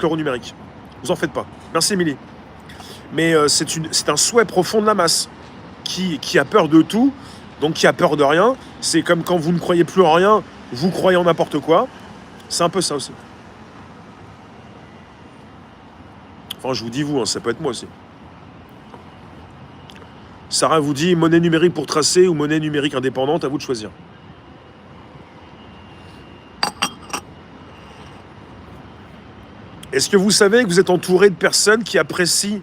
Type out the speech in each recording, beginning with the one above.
l'euro numérique. Vous en faites pas. Merci, Émilie. Mais c'est un souhait profond de la masse qui a peur de tout, donc qui a peur de rien. C'est comme quand vous ne croyez plus en rien, vous croyez en n'importe quoi. C'est un peu ça aussi. Enfin, je vous dis vous, hein, ça peut être moi aussi. Sarah vous dit monnaie numérique pour tracer ou monnaie numérique indépendante, à vous de choisir. Est-ce que vous savez que vous êtes entouré de personnes qui apprécient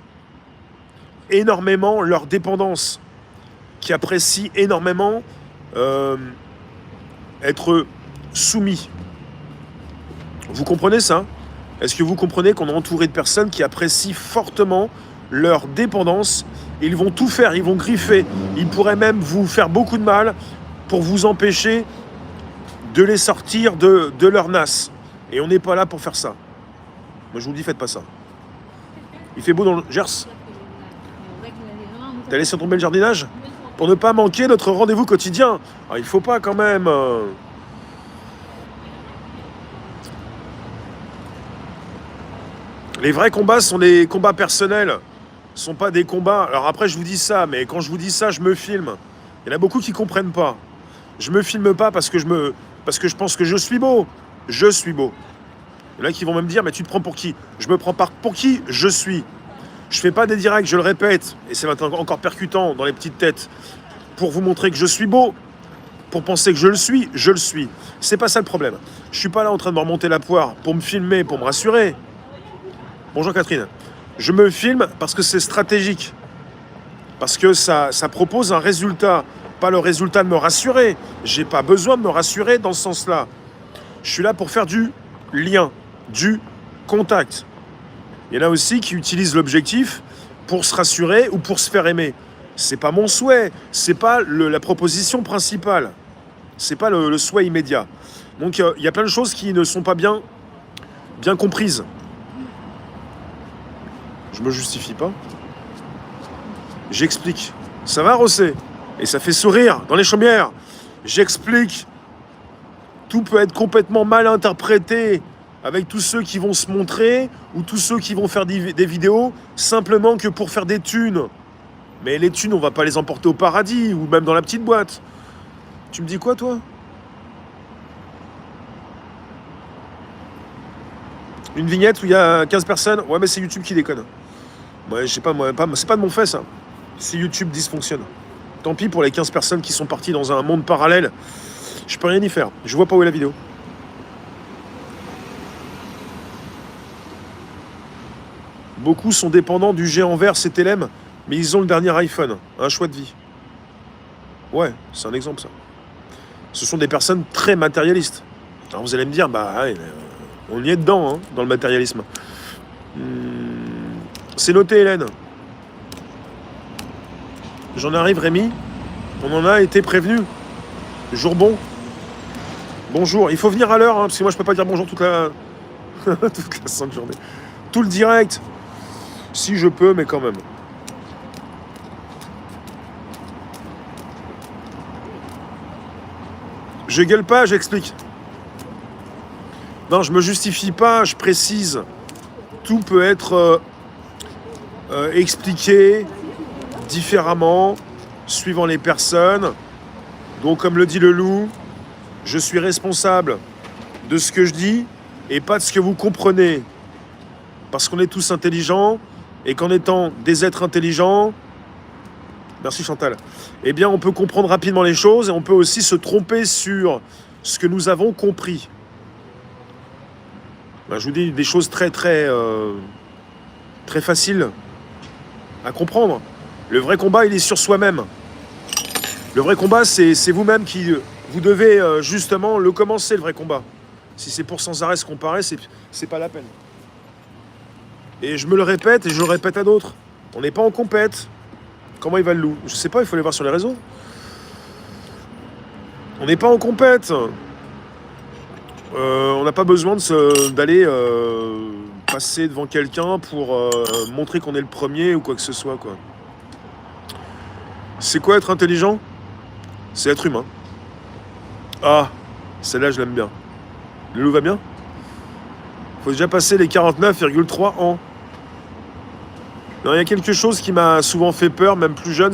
énormément leur dépendance, qui apprécient énormément être soumis? Vous comprenez ça? Est-ce que vous comprenez qu'on est entouré de personnes qui apprécient fortement leur dépendance? Ils vont tout faire, ils vont griffer, ils pourraient même vous faire beaucoup de mal pour vous empêcher de les sortir de leur nasse. Et on n'est pas là pour faire ça. Moi je vous dis, faites pas ça. Il fait beau dans le Gers? T'as laissé tomber le jardinage? Pour ne pas manquer notre rendez-vous quotidien. Ah, il faut pas quand même... Les vrais combats sont des combats personnels. Ce sont pas des combats... Alors après, je vous dis ça, mais quand je vous dis ça, je me filme. Il y en a beaucoup qui comprennent pas. Je me filme pas parce que je pense que je suis beau. Je suis beau. Il y en a qui vont même dire, mais tu te prends pour qui? Je me prends pas pour qui je suis. Je fais pas des directs, je le répète, et c'est maintenant encore percutant dans les petites têtes, pour vous montrer que je suis beau, pour penser que je le suis, je le suis. C'est pas ça le problème. Je suis pas là en train de me remonter la poire pour me filmer, pour me rassurer. Bonjour Catherine. Je me filme parce que c'est stratégique. Parce que ça propose un résultat. Pas le résultat de me rassurer. J'ai pas besoin de me rassurer dans ce sens-là. Je suis là pour faire du lien, du contact. Il y en a aussi qui utilisent l'objectif pour se rassurer ou pour se faire aimer. C'est pas mon souhait, c'est pas la proposition principale. C'est pas le souhait immédiat. Donc il y a plein de choses qui ne sont pas bien comprises. Je me justifie pas. J'explique. Ça va, Rossé? Et ça fait sourire dans les chaumières. J'explique. Tout peut être complètement mal interprété avec tous ceux qui vont se montrer ou tous ceux qui vont faire des vidéos simplement que pour faire des thunes. Mais les thunes, on va pas les emporter au paradis ou même dans la petite boîte. Tu me dis quoi, toi? Une vignette où il y a 15 personnes? Ouais, mais c'est YouTube qui déconne. Ouais, je sais pas, c'est pas de mon fait, ça. Si YouTube dysfonctionne. Tant pis pour les 15 personnes qui sont parties dans un monde parallèle. Je peux rien y faire. Je vois pas où est la vidéo. Beaucoup sont dépendants du géant vert CTLM, mais ils ont le dernier iPhone. Un choix de vie. Ouais, c'est un exemple, ça. Ce sont des personnes très matérialistes. Alors vous allez me dire, bah, ouais, on y est dedans, hein, dans le matérialisme. C'est noté, Hélène. J'en arrive, Rémi. On en a été prévenu. Jour bon. Bonjour. Il faut venir à l'heure, hein, parce que moi, je peux pas dire bonjour toute la sainte journée. Tout le direct. Si je peux, mais quand même. Je gueule pas, j'explique. Non, je me justifie pas, je précise. Tout peut être expliqué différemment, suivant les personnes. Donc, comme le dit le loup, je suis responsable de ce que je dis et pas de ce que vous comprenez. Parce qu'on est tous intelligents et qu'en étant des êtres intelligents, merci Chantal, eh bien on peut comprendre rapidement les choses et on peut aussi se tromper sur ce que nous avons compris. Ben, je vous dis des choses très faciles à comprendre. Le vrai combat, il est sur soi-même. Le vrai combat, c'est vous-même qui... Vous devez justement le commencer, le vrai combat. Si c'est pour sans arrêt se comparer, c'est pas la peine. Et je me le répète et je le répète à d'autres. On n'est pas en compète. Comment il va le loup? Je sais pas, il faut aller voir sur les réseaux. On n'est pas en compète. On n'a pas besoin d'aller passer devant quelqu'un pour montrer qu'on est le premier ou quoi que ce soit, quoi. C'est quoi être intelligent? C'est être humain. Ah, celle-là, je l'aime bien. Le loup va bien? Faut déjà passer les 49,3 ans. Non, il y a quelque chose qui m'a souvent fait peur, même plus jeune.